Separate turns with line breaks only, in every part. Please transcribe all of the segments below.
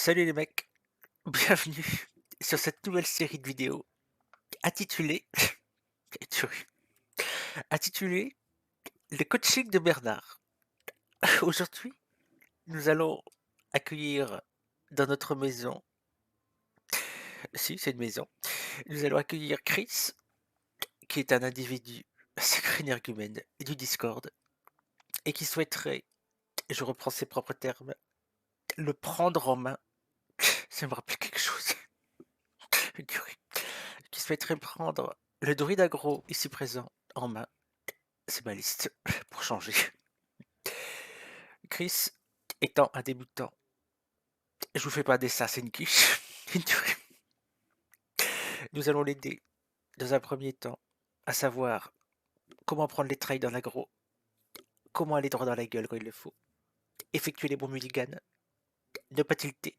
Salut les mecs, bienvenue sur cette nouvelle série de vidéos intitulée, intitulée Le coaching de Bernard. Aujourd'hui, nous allons accueillir dans notre maison, si c'est une maison, nous allons accueillir Chris, qui est un individu sacré énergumène du Discord et qui souhaiterait, je reprends ses propres termes, le prendre en main. Ça me rappelle quelque chose. Qui souhaiterait prendre le druide aggro ici présent en main. C'est ma liste pour changer. Chris étant un débutant, je vous fais pas un dessin, c'est une quiche. Nous allons l'aider dans un premier temps à savoir comment prendre les trails dans l'aggro, comment aller droit dans la gueule quand il le faut, effectuer les bons mulligans, ne pas tilter.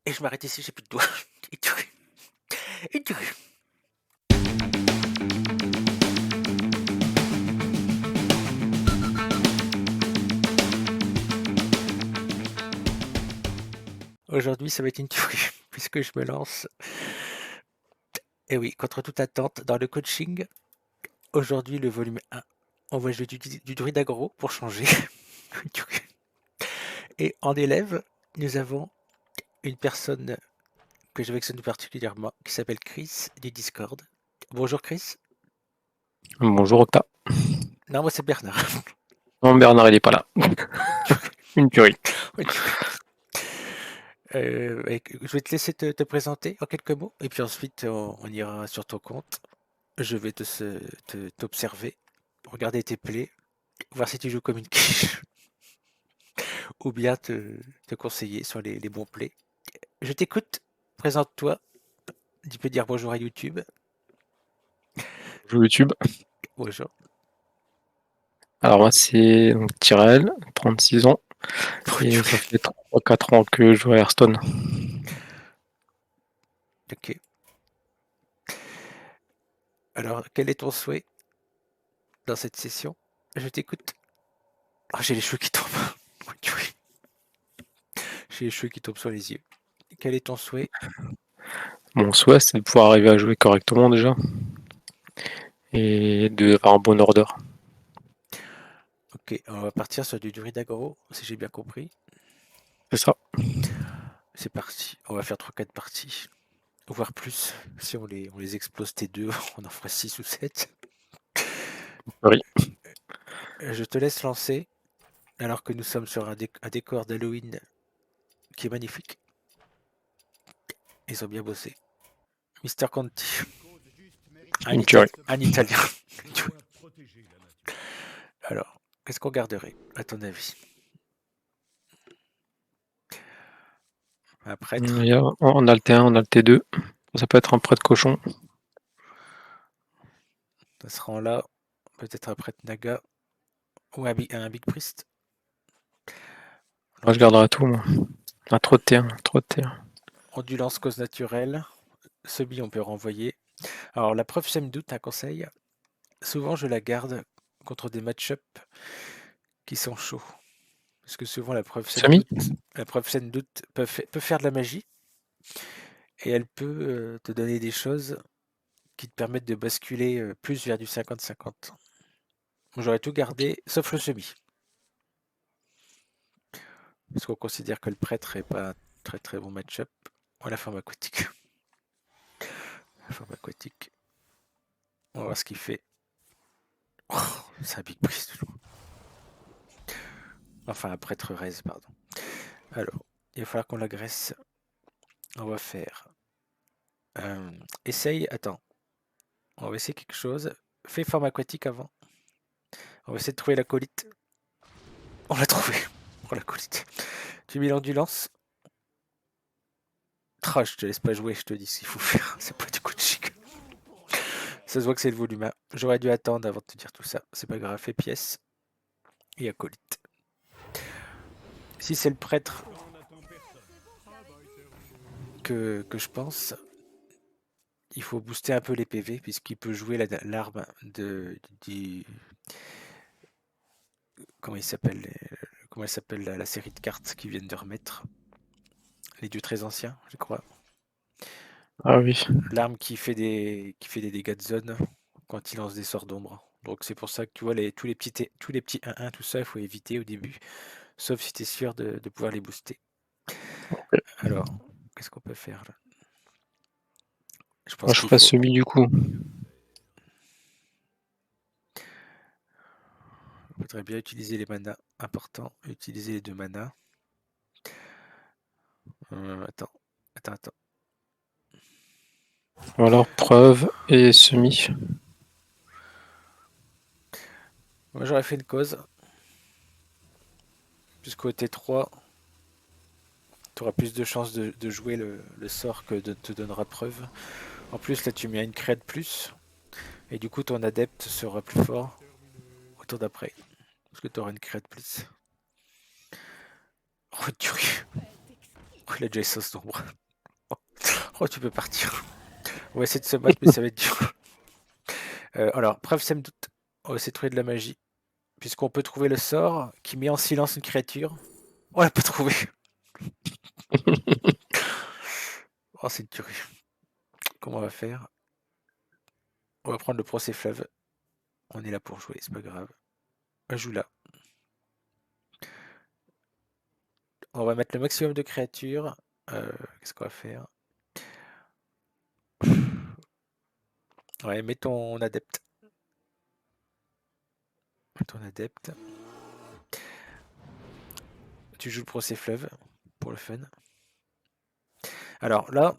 Et je m'arrête ici, j'ai plus de doigts. Et tu Aujourd'hui, ça va être une tuerie, puisque je me lance, et oui, contre toute attente, dans le coaching. Aujourd'hui, le volume 1. On va jouer du druide aggro pour changer. Et en élève, nous avons une personne que j'affectionne particulièrement, qui s'appelle Chris du Discord. Bonjour Chris.
Bonjour Octa.
Non, moi c'est Bernard.
Non, Bernard, il est pas là. Une tuerie.
Je vais te laisser te présenter en quelques mots, et puis ensuite on ira sur ton compte. Je vais t'observer, regarder tes plays, voir si tu joues comme une quiche, ou bien te conseiller sur les bons plays. Je t'écoute, présente-toi, tu peux dire bonjour à YouTube.
Je joue YouTube.
Bonjour.
Alors moi, c'est donc Tyrell, 36 ans. Et ça fait 3-4 ans que je joue à Hearthstone.
Ok. Alors, quel est ton souhait dans cette session? Je t'écoute. Ah, j'ai les cheveux qui tombent. J'ai les cheveux qui tombent sur les yeux. Quel est ton souhait?
Mon souhait, c'est de pouvoir arriver à jouer correctement déjà. Et d'avoir un bon order.
Ok, on va partir sur du druide aggro, si j'ai bien compris.
C'est ça.
C'est parti. On va faire 3-4 parties. Voire plus. Si on les explose T2, on en fera 6 ou 7.
Oui.
Je te laisse lancer, alors que nous sommes sur un décor d'Halloween qui est magnifique. Ils ont bien bossé. Mister Conti,
Une tuerie.
un Italien. Alors, qu'est-ce qu'on garderait, à ton avis? Un prêtre?
On a le T1, on a le T2. Ça peut être un prêtre cochon.
Ça sera en là, peut-être un prêtre naga, ou un big priest.
Moi, je garderai tout, moi. Ah, trop de T1, trop de T1.
Ondulance cause naturelle. Semi, on peut renvoyer. Alors, la preuve sème doute, un conseil. Souvent, je la garde contre des match-up qui sont chauds. Parce que souvent,
Semi.
la preuve sème doute peut faire de la magie. Et elle peut te donner des choses qui te permettent de basculer plus vers du 50-50. J'aurais tout
Ok.
gardé, sauf le semi. Parce qu'on considère que le prêtre n'est pas un très très bon match-up. Ou la forme aquatique. La forme aquatique. On va voir ce qu'il fait. Oh, c'est un big priest. Enfin, un prêtre raise, pardon. Alors, il va falloir qu'on l'agresse. On va faire. Essaye. Attends. On va essayer quelque chose. Fais forme aquatique avant. On va essayer de trouver l'acolyte. On l'a trouvé. Oh, l'acolyte. Tu mets l'endulance. Ah, je te laisse pas jouer, je te dis ce qu'il faut faire. C'est pas du coaching. Ça se voit que c'est le volume 1. J'aurais dû attendre avant de te dire tout ça. C'est pas grave, fais pièce et acolyte. Si c'est le prêtre que je pense, il faut booster un peu les PV puisqu'il peut jouer l'arme du. Comment il s'appelle Comment elle s'appelle la série de cartes qu'ils viennent de remettre. Les dieux très anciens, je crois.
Ah oui.
L'arme qui fait des dégâts de zone quand il lance des sorts d'ombre. Donc c'est pour ça que tu vois tous les petits 1-1, tout ça, il faut éviter au début. Sauf si tu es sûr de pouvoir les booster. Alors, qu'est-ce qu'on peut faire là? Je
Moi,
pense
je
qu'il
ferais
faut.
semi du coup.
Il faudrait bien utiliser les manas. Important, utiliser les 2 manas. Attends, attends.
Ou alors preuve et semi.
Moi j'aurais fait une cause. Puisqu'au T3, tu auras plus de chances de jouer le sort que de te donnera preuve. En plus, là tu mets une crête plus. Et du coup, ton adepte sera plus fort au tour d'après. Parce que tu auras une crête plus. Oh, oh, il a déjà sauce d'ombre. Oh, tu peux partir. On va essayer de se battre, mais ça va être dur. Alors, preuve sème doute. On va essayer de trouver de la magie. Puisqu'on peut trouver le sort qui met en silence une créature. On l'a pas trouvé. Oh, c'est une tuerie. Comment on va faire? On va prendre le procès fleuve. On est là pour jouer, c'est pas grave. On joue là. On va mettre le maximum de créatures. Qu'est-ce qu'on va faire? Ouais, mets ton adepte. Mets ton adepte. Tu joues le procès fleuve pour le fun. Alors là,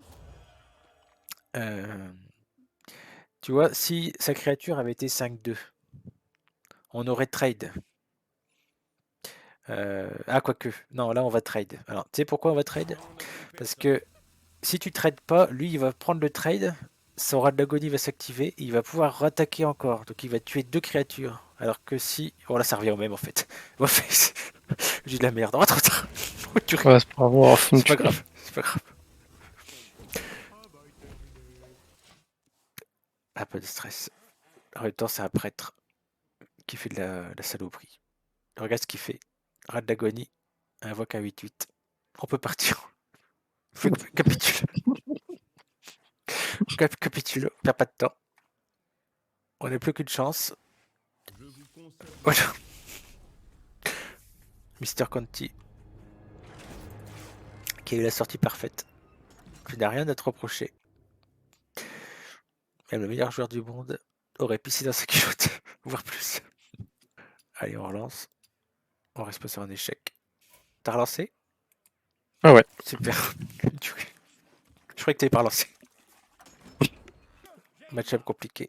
tu vois, si sa créature avait été 5-2, on aurait trade. Ah, quoique. Non, là, on va trade. Alors, tu sais pourquoi on va trade? Parce que si tu trades pas, lui, il va prendre le trade, son rat de l'agonie va s'activer, et il va pouvoir rattaquer encore. Donc, il va tuer 2 créatures. Alors que si... Oh là, ça revient au même, en fait. Ouais, j'ai de la merde. Oh, trop tard.
Ouais, c'est pas grave.
C'est pas grave. C'est pas grave. Ah, pas de stress. En même temps, c'est un prêtre qui fait de la saloperie. Regarde ce qu'il fait. Rat de l'agonie, invoque un 8-8. On peut partir. Capitule. Capitule. Perds pas de temps. On n'a plus qu'une chance. Voilà. Mister Conti, qui a eu la sortie parfaite. Tu n'as rien à te reprocher. Même le meilleur joueur du monde aurait pissé dans sa culotte, voire plus. Allez, on relance. On reste pas sur un échec. T'as relancé?
Ah ouais.
Super. Je croyais que t'avais pas relancé. Match-up compliqué.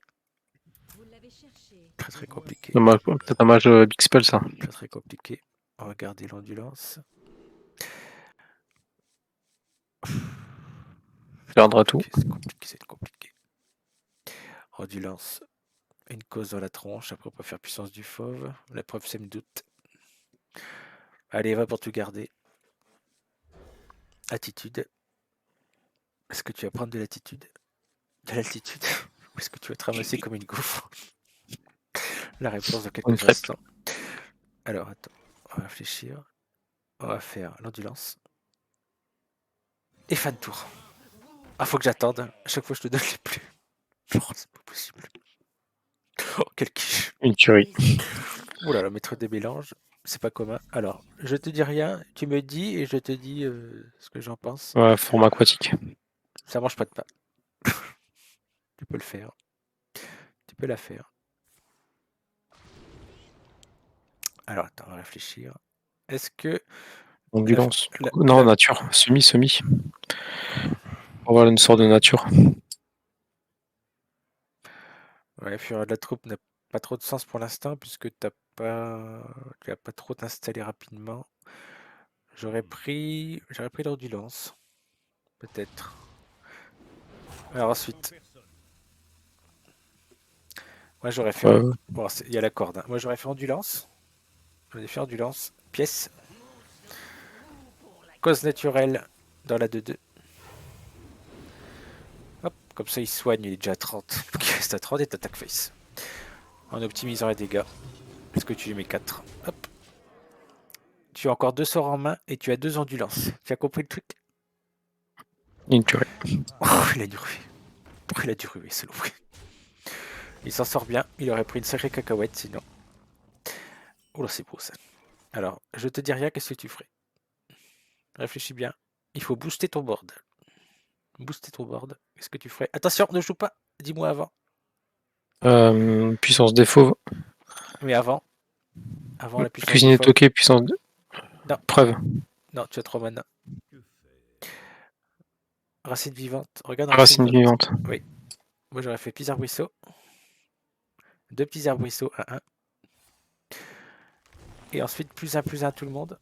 Très très compliqué.
Dommage, peut-être dommage Big Spell ça.
Très très compliqué. On va garder l'ondulance.
Perdra tout.
C'est compliqué, c'est compliqué. Ondulance. Une cause dans la tronche. Après, on peut faire puissance du fauve. La preuve, c'est me doute. Allez, va pour tout garder. Attitude. Est-ce que tu vas prendre de l'attitude? De l'altitude? Ou est-ce que tu vas te ramasser comme une gaufre? La réponse dans
Une
quelques
crêpe.
instants. Alors, attends. On va réfléchir. On va faire l'ondulance. Et fin de tour. Ah, faut que j'attende. À chaque fois, je te donne les plus. Non, c'est pas possible. Oh, quel quiche.
Une tuerie.
Oula, le maître des mélanges. C'est pas commun. Alors, je te dis rien. Tu me dis et je te dis ce que j'en pense.
Ouais, forme aquatique.
Ça mange pas de pain. Tu peux le faire. Tu peux la faire. Alors, attends, on va réfléchir. Est-ce que
Ambulance.
la-
Non,
la-
nature. Semi. On va avoir une sorte de nature.
ouais, Fureur de la troupe n'a pas trop de sens pour l'instant puisque tu vas pas trop t'installer rapidement. J'aurais pris l'ordulance, peut-être. Alors ensuite, moi j'aurais fait,
Ouais.
bon, il y a la corde, hein. Moi j'aurais fait ondulance. J'aurais fait ondulance, pièce, cause naturelle dans la 2-2. Hop, comme ça il soigne, il est déjà à 30. Donc il reste à 30 et t'attaques face. En optimisant les dégâts. Est-ce que tu lui mets 4? Hop. Tu as encore 2 sorts en main et tu as 2 ondulances. Tu as compris le truc?
Une tuerie.
Oh, il a dû ruer. Il a dû ruer, c'est l'ouvrier. Il s'en sort bien. Il aurait pris une sacrée cacahuète sinon. Oula, c'est beau ça. Alors, je te dis rien, qu'est-ce que tu ferais? Réfléchis bien. Il faut booster ton board. Booster ton board. Qu'est-ce que tu ferais? Attention, ne joue pas. Dis-moi avant.
Puissance des fauves.
Mais avant. Avant la puissance des
Cuisinier
fauves.
toqué, puissance de...
Non,
Preuve.
non, tu as trop mana. Racine vivante. Regarde racine
Racine
vivante.
vivante.
Oui. Moi, j'aurais fait petits arbrisseaux. 2 petits arbrisseaux à 1. Et ensuite, plus un tout le monde.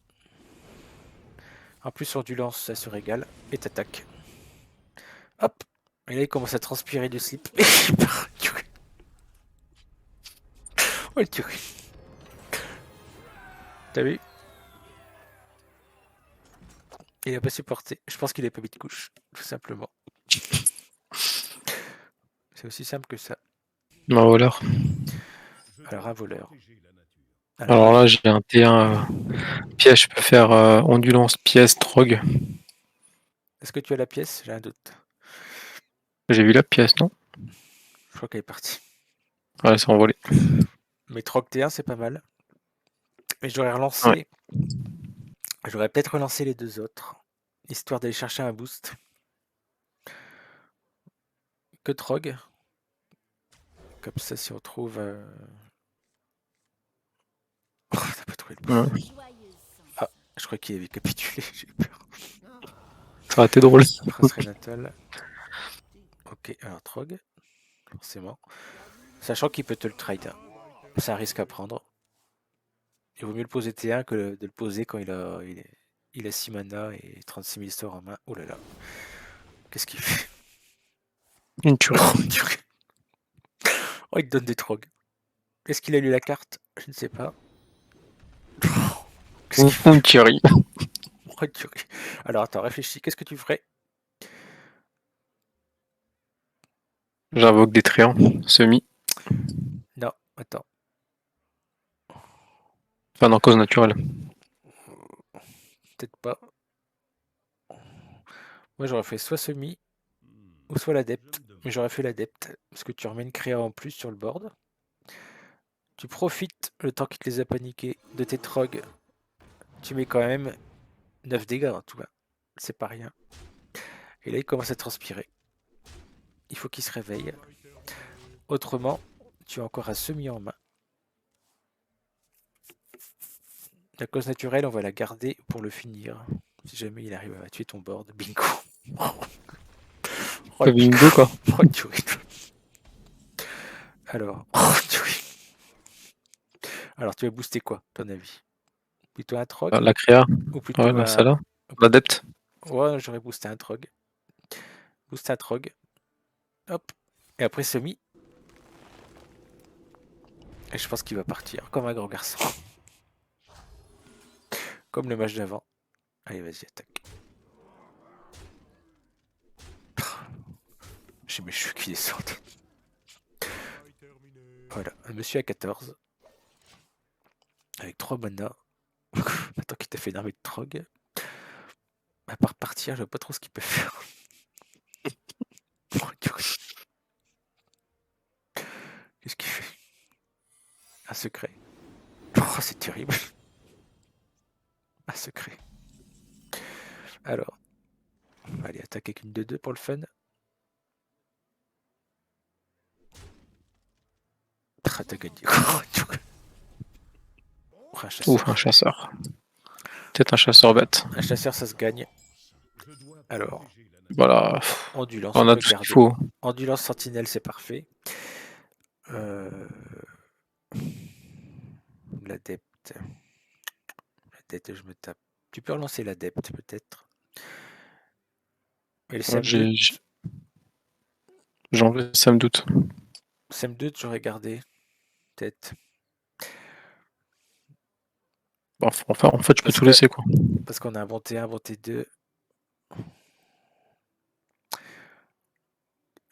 En plus, sur du lance, ça se régale. Et t'attaques. Hop. Et là, il commence à transpirer du slip. Et il part. Oh, le tuerie. T'as vu? Il a pas supporté. Je pense qu'il a pas mis de couche. Tout simplement. C'est aussi simple que ça.
Un voleur.
Alors, un voleur.
Alors là, j'ai un T1 piège. Je peux faire ondulance, pièce, trogue.
Est-ce que tu as la pièce? J'ai un doute.
J'ai vu la pièce, non?
Je crois qu'elle est partie.
Ouais, c'est envolé.
Mais Troc T1, c'est pas mal. Mais j'aurais relancé.
Ouais.
J'aurais peut-être relancé les deux autres. Histoire d'aller chercher un boost. Que Trog. Comme ça, si on trouve. Oh, t'as pas trouvé le boost.
Ouais.
Ah, je crois qu'il avait capitulé. J'ai eu peur.
Ça aurait été drôle.
Prince Renatal. Ok, alors Trog. Forcément. Sachant qu'il peut te le trade. C'est un risque à prendre. Il vaut mieux le poser T1 que de le poser quand il a 6 mana et 36 000 sorts en main. Oh là là. Qu'est-ce qu'il fait?
Une tuerie.
Oh, il te donne des trogs. Est-ce qu'il a lu la carte? Je ne sais pas. Qu'est-ce qu'il fait?
Une tuerie.
Oh, une tuerie. Alors attends, réfléchis. Qu'est-ce que tu ferais?
J'invoque des tréants. Semi.
Non, attends.
Enfin, non, cause naturelle.
Peut-être pas. Moi, j'aurais fait soit semi ou soit l'adepte. Mais j'aurais fait l'adepte. Parce que tu remets une créa en plus sur le board. Tu profites, le temps qu'il te les a paniqués, de tes trogs. Tu mets quand même 9 dégâts en tout cas. C'est pas rien. Et là, il commence à transpirer. Il faut qu'il se réveille. Autrement, tu as encore un semi en main. La cause naturelle, on va la garder pour le finir. Si jamais il arrive à tuer ton board. Bingo. Oh,
Pas bingo, quoi.
oh, tu rigoles. Alors, oh, tu rigoles. Alors, tu vas booster quoi, ton avis? Plutôt un trog
La créa.
ou
Ouais,
plutôt
là,
un.
celle-là. L'adepte.
Ouais, j'aurais boosté un trog. Boost un trog. Hop. Et après, semi. Et je pense qu'il va partir comme un grand garçon. Comme le match d'avant. Allez, vas-y, attaque. J'ai mes cheveux qui descendent. Voilà, un monsieur à 14. Avec 3 mana. Attends qu'il t'a fait une armée de trog. À part partir, je vois pas trop ce qu'il peut faire. Qu'est-ce qu'il fait? Un secret. Oh, c'est terrible. Un secret. Alors, on va aller attaquer avec une 2-2 pour le fun. Ah, t'as gagné. Un chasseur.
Ouf, un chasseur. Peut-être un chasseur bête.
Un chasseur, ça se gagne. Alors,
Voilà.
ondulance, on
On a
peut
tout ce qu'il
garder.
faut.
Ondulance sentinelle, c'est parfait. L'adepte. L'adepte, je me tape. Tu peux relancer l'adepte, peut-être. Et le SAM2,
Ça me doute.
SAM2, j'aurais gardé. Peut-être.
Enfin, en fait, je peux
Parce
tout
que
laisser, quoi.
parce qu'on a un bon T1, bon T2.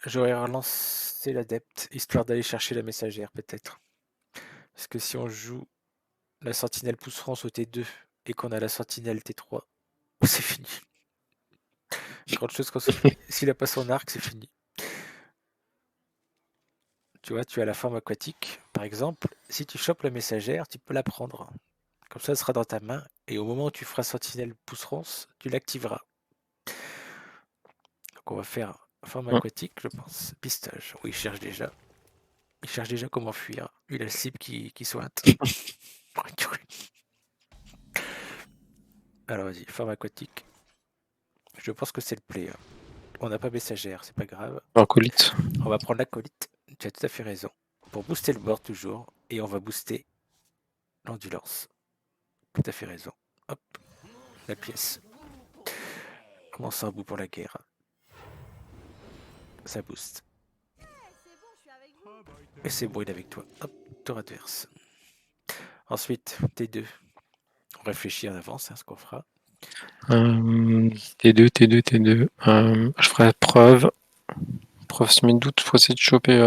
J'aurais relancé l'adepte, histoire d'aller chercher la messagère, peut-être. Parce que si on joue la sentinelle pousse France au T2 et qu'on a la sentinelle T3, c'est fini. Grande chose consommée. S'il a pas son arc, c'est fini. Tu vois, tu as la forme aquatique. Par exemple, si tu chopes la messagère, tu peux la prendre. Comme ça, elle sera dans ta main. Et au moment où tu feras sentinelle pousse-ronce, tu l'activeras. Donc on va faire forme aquatique, je pense. Pistage. Oui, il cherche déjà. Il cherche déjà comment fuir. Il a le cible qui sointe. Alors vas-y, forme aquatique. Je pense que c'est le play. On n'a pas messagère, c'est pas grave.
Acolyte.
On va prendre l'acolyte. Tu as tout à fait raison. Pour booster le board toujours. Et on va booster l'endurance. Tout à fait raison. Hop, la pièce. Commence un bout pour la guerre. Ça booste. Et c'est bon, il est avec toi. Hop, tour adverse. Ensuite, T2. On réfléchit en avance à ce qu'on fera.
T2, T2, T2. Je ferai preuve. Preuve semaine d'août, faut essayer de choper.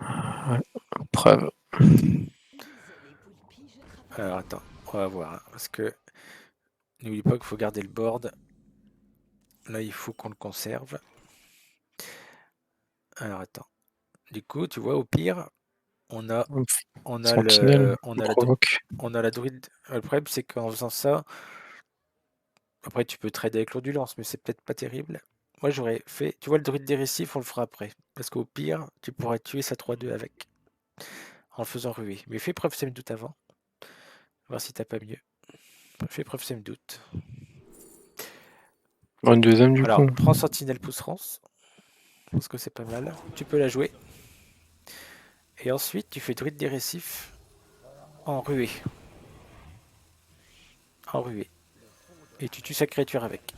Ouais, preuve.
Alors attends, on va voir. Hein, parce que n'oublie pas qu'il faut garder le board. Là, il faut qu'on le conserve. Alors attends. Du coup, tu vois, au pire, on a
Sentinelle, provoque.
on a la druide. Le problème, c'est qu'en faisant ça, après, tu peux trader avec l'ondulance, mais c'est peut-être pas terrible. Moi, j'aurais fait. Tu vois, le druide des récifs, on le fera après. Parce qu'au pire, tu pourrais tuer sa 3-2 avec. En le faisant ruer. Mais fais preuve sème doute avant. Voir si t'as pas mieux. Fais preuve sème doute.
Une deuxième du
Alors,
coup.
prends sentinelle pousse-ronce. Parce que c'est pas mal. Tu peux la jouer. Et ensuite, tu fais druide des récifs en ruée. En ruée. Et tu tues sa créature avec.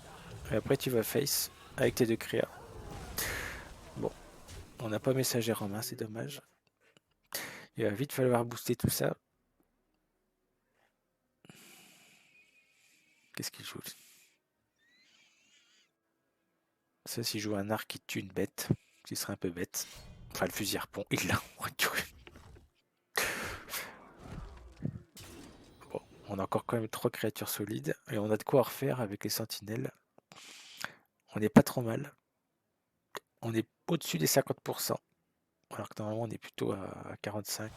Et après, tu vas face avec tes deux créas. Bon, on n'a pas messagère en main, c'est dommage. Il va vite falloir booster tout ça. Qu'est-ce qu'il joue? Ça, s'il joue un arc qui tue une bête, qui serait un peu bête. Enfin, le fusil harpon, il l'a. Bon, on a encore quand même 3 créatures solides. Et on a de quoi refaire avec les sentinelles. On n'est pas trop mal. On est au-dessus des 50%. Alors que normalement, on est plutôt à 45.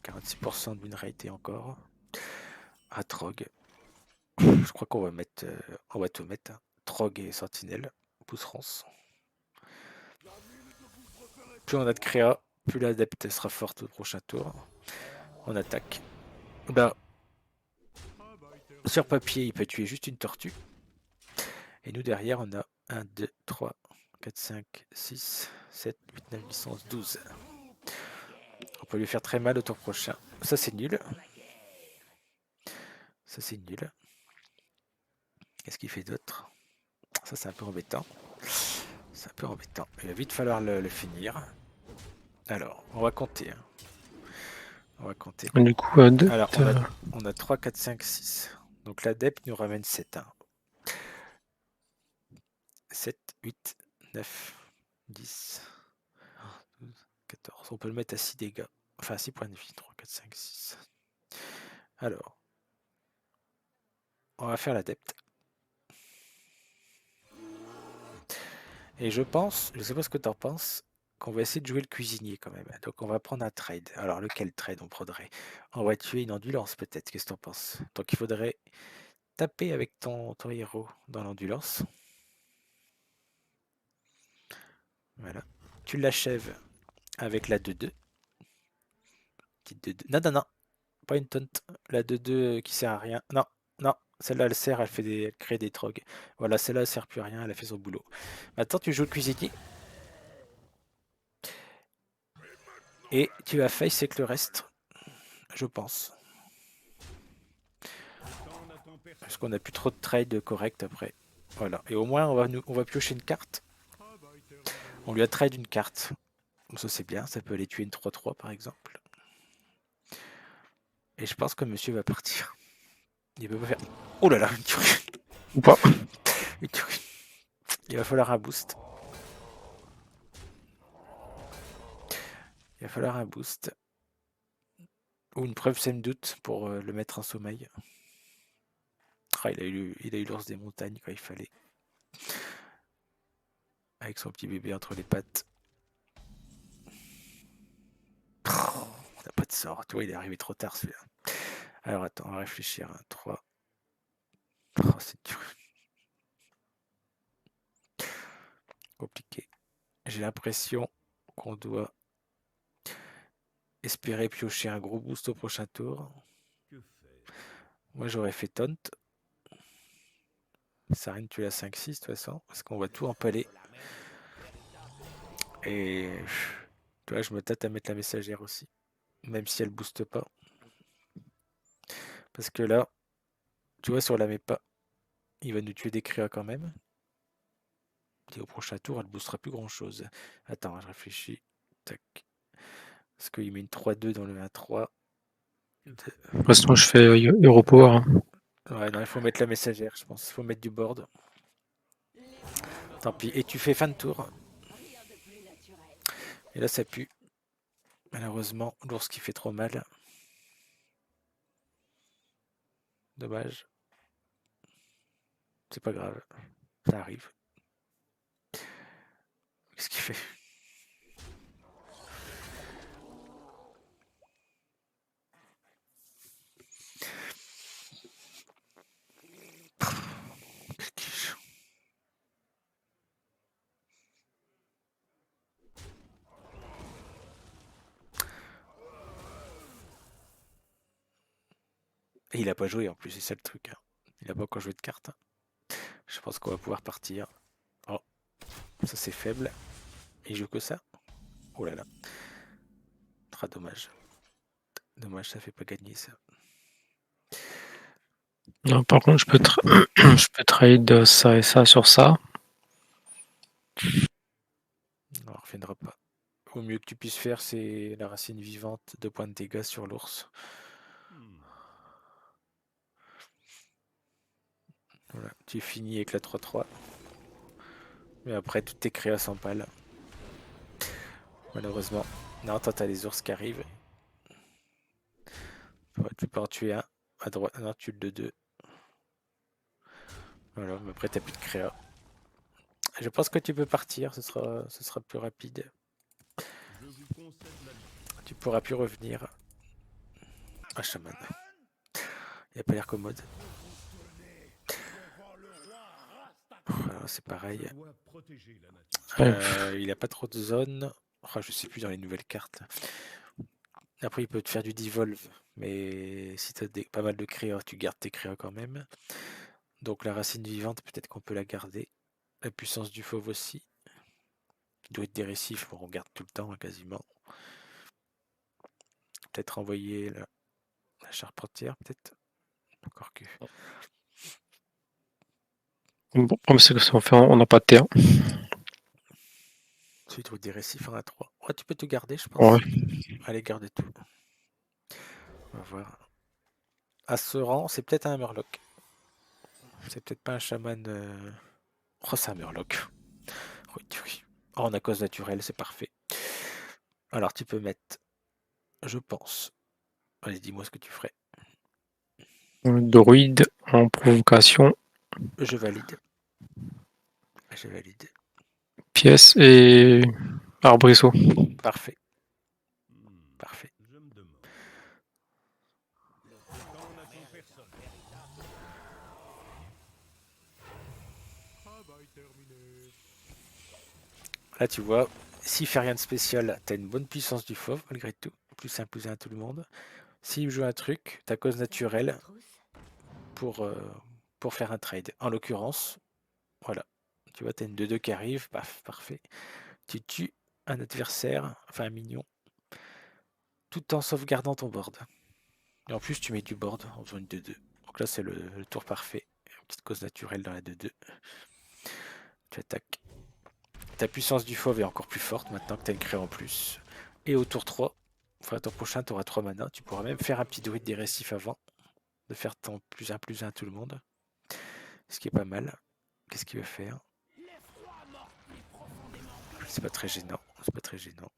46% de win rate et encore. À Trog. Je crois qu'on va mettre. On va tout mettre. Hein. Trog et sentinelle. Pousserance. Plus on a de créa, plus l'adepte sera forte au prochain tour. On attaque. Bah, sur papier, il peut tuer juste une tortue. Et nous, derrière, on a 1, 2, 3, 4, 5, 6, 7, 8, 9, 10, 11, 12. On peut lui faire très mal au tour prochain. Ça, c'est nul. Ça, c'est nul. Qu'est-ce qu'il fait d'autre? Ça, c'est un peu embêtant. C'est un peu embêtant. Il va vite falloir le finir. Alors, on va compter. Hein. On va compter.
Du coup,
Alors, on a 3, 4, 5, 6. Donc l'adepte nous ramène 7. Hein. 7, 8, 9, 10, 12, 14. On peut le mettre à 6 dégâts. Enfin, 6 points de vie. 3, 4, 5, 6. Alors, on va faire l'adepte. Et je pense, je sais pas ce que tu en penses, qu'on va essayer de jouer le cuisinier quand même. Donc on va prendre un trade. Alors lequel trade on prendrait? On va tuer une ambulance peut-être, qu'est-ce que t'en penses? Donc il faudrait taper avec ton héros dans l'ambulance. Voilà. Tu l'achèves avec la 2-2. Petite 2-2. Non, non, non. Pas une taunt. La 2-2 qui sert à rien. Non, non. Celle-là, elle sert, elle crée des trogs. Voilà, celle-là, elle sert plus à rien, elle a fait son boulot. Maintenant, tu joues le cuisinier. Et tu vas face avec le reste, je pense. Parce qu'on n'a plus trop de trade correct après. Voilà. Et au moins, on va piocher une carte. On lui a trade une carte. Donc ça, c'est bien. Ça peut aller tuer une 3-3 par exemple. Et je pense que monsieur va partir. Il peut pas faire. Oh là là, une tuerie.
ou pas.
Une tuerie. Il va falloir un boost. Il va falloir un boost. Ou une preuve sem doute pour le mettre en sommeil. Ah, il a eu l'ours des montagnes quand il fallait. Avec son petit bébé entre les pattes. On n'a pas de sort. Tu vois, il est arrivé trop tard celui-là. Alors attends, on va réfléchir. 3. Oh, c'est dur. Compliqué. J'ai l'impression qu'on doit espérer piocher un gros boost au prochain tour. Moi, j'aurais fait taunt. Sarine, tu l'as 5-6 de toute façon, parce qu'on va tout empaler. Et tu vois, je me tâte à mettre la messagère aussi, même si elle booste pas. Parce que là, tu vois, si on la met pas, il va nous tuer des créas quand même. Et au prochain tour, elle boostera plus grand chose. Attends, je réfléchis. Tac. Parce qu'il met une 3-2 dans le 1-3.
De toute façon, je fais Hero Power. Hein.
Ouais, non, il faut mettre la messagère, je pense. Il faut mettre du board. Tant pis. Et tu fais fin de tour. Et là, ça pue. Malheureusement, l'ours qui fait trop mal. Dommage. C'est pas grave. Ça arrive. Qu'est-ce qu'il fait? Qu'est-ce qu'il joue? Et il a pas joué en plus, c'est ça le truc. Hein. Il a pas encore joué de carte. Hein. Je pense qu'on va pouvoir partir. Oh, ça c'est faible. Il joue que ça. Oh là là. Très dommage. Dommage, ça fait pas gagner ça.
Non, par contre, je peux, je peux trade ça et ça sur ça.
Non, on reviendra pas. Au mieux que tu puisses faire, c'est la racine vivante, 2 points de dégâts sur l'ours. Voilà, tu finis avec la 3-3. Mais après, toutes tes créas s'empalent. Malheureusement. Non, toi, t'as les ours qui arrivent. Ouais, tu peux en tuer un. À droite, non, tu le 2-2. Voilà, mais après, t'as plus de créa. Je pense que tu peux partir, ce sera plus rapide. Tu pourras plus revenir. Ah, chaman. Il a pas l'air commode. C'est pareil. Il a pas trop de zones. Oh, je sais plus dans les nouvelles cartes. Après, il peut te faire du devolve. Mais si tu as pas mal de créas, tu gardes tes créas quand même. Donc la racine vivante, peut-être qu'on peut la garder. La puissance du fauve aussi. Il doit être des récifs, on garde tout le temps hein, quasiment. Peut-être envoyer la charpentière, peut-être. Encore que.
Bon, c'est que on n'a pas de terre.
Tu trouves des récifs en A3. Ouais, tu peux tout garder, je pense.
Ouais.
Allez, garde tout. On va voir. À ce rang, c'est peut-être un murloc. C'est peut-être pas un chaman. Oh, c'est un murloc. Oui, oui. Oh, on a cause naturelle, c'est parfait. Alors, tu peux mettre, je pense. Allez, dis-moi ce que tu ferais.
Druide en provocation.
Je valide. Je valide.
Pièce et arbrisseau.
Parfait. Parfait. Là, tu vois, s'il fait rien de spécial, t'as une bonne puissance du fauve, malgré tout. Plus 1 à tout le monde. S'il joue un truc, ta cause naturelle pour, euh, pour faire un trade. En l'occurrence, voilà. Tu vois, t'as une 2-2 qui arrive, paf, parfait. Tu tues un adversaire, enfin un minion, tout en sauvegardant ton board. Et en plus, tu mets du board en faisant une 2-2. Donc là, c'est le tour parfait. Une petite cause naturelle dans la 2-2. Tu attaques. Ta puissance du fauve est encore plus forte maintenant que tu as une créa en plus. Et au tour 3, enfin, tour prochain, tu auras 3 mana. Tu pourras même faire un petit druide des récifs avant de faire ton plus 1 à tout le monde. Ce qui est pas mal. Qu'est-ce qu'il veut faire? C'est pas très gênant. C'est pas très gênant.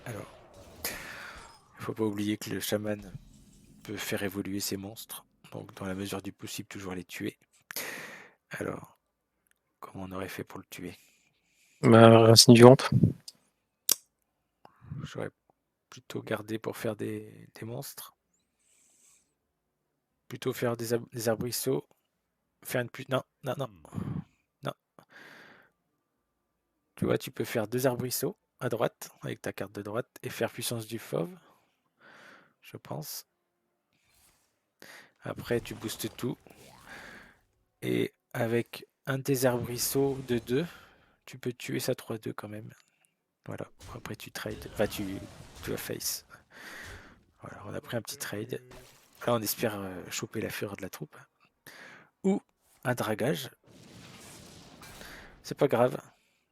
Alors, il faut pas oublier que le chaman peut faire évoluer ses monstres. Donc dans la mesure du possible, toujours les tuer. Alors, comment on aurait fait pour le tuer?
Racine du Vamp.
J'aurais plutôt gardé pour faire des monstres. Plutôt faire des arbrisseaux. Faire une non, non, non. Non. Tu vois, tu peux faire 2 arbrisseaux à droite, avec ta carte de droite, et faire puissance du fauve. Je pense. Après, tu boostes tout. Et avec un des arbrisseaux de 2, tu peux tuer sa 3-2 quand même. Voilà. Après, tu trades. Enfin, tu vas face. Voilà, on a pris un petit trade. Là, on espère choper la fureur de la troupe. Ou un dragage. C'est pas grave.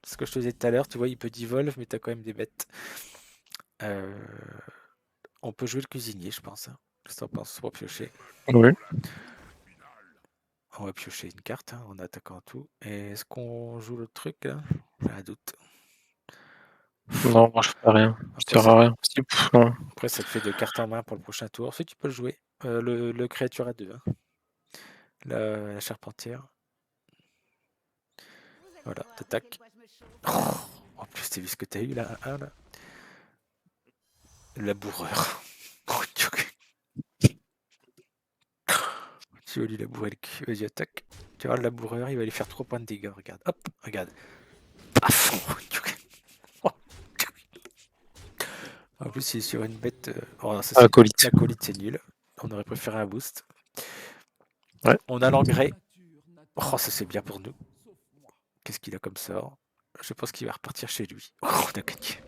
Ce que je te disais tout à l'heure, tu vois, il peut devolve, mais t'as quand même des bêtes. On peut jouer le cuisinier, je pense. Hein. Qu'est-ce que t'en penses pour piocher?
Oui.
On va piocher une carte hein, en attaquant tout. Et est-ce qu'on joue le truc là? J'ai un doute.
Non, moi je fais rien. Je
Après
sers
ça,
à rien. Non.
après, ça te fait 2 cartes en main pour le prochain tour. Si tu peux le jouer. Le créature à 2. Hein. La charpentière. Voilà, t'attaques. Oh, en plus, t'as vu ce que t'as eu là, 1 là. Laboureur. Tu vas lui labourer le cul. Vas-y, attaque. Tu vois, le laboureur, il va lui faire 3 points de dégâts. Regarde, hop, regarde. Paf. En plus, il est sur une bête. Oh, non, ça, c'est
Acolyte.
l'acolyte, c'est nul. On aurait préféré un boost.
Ouais.
On a l'engrais. Oh, ça, c'est bien pour nous. Qu'est-ce qu'il a comme sort? Je pense qu'il va repartir chez lui. Oh, on a gagné.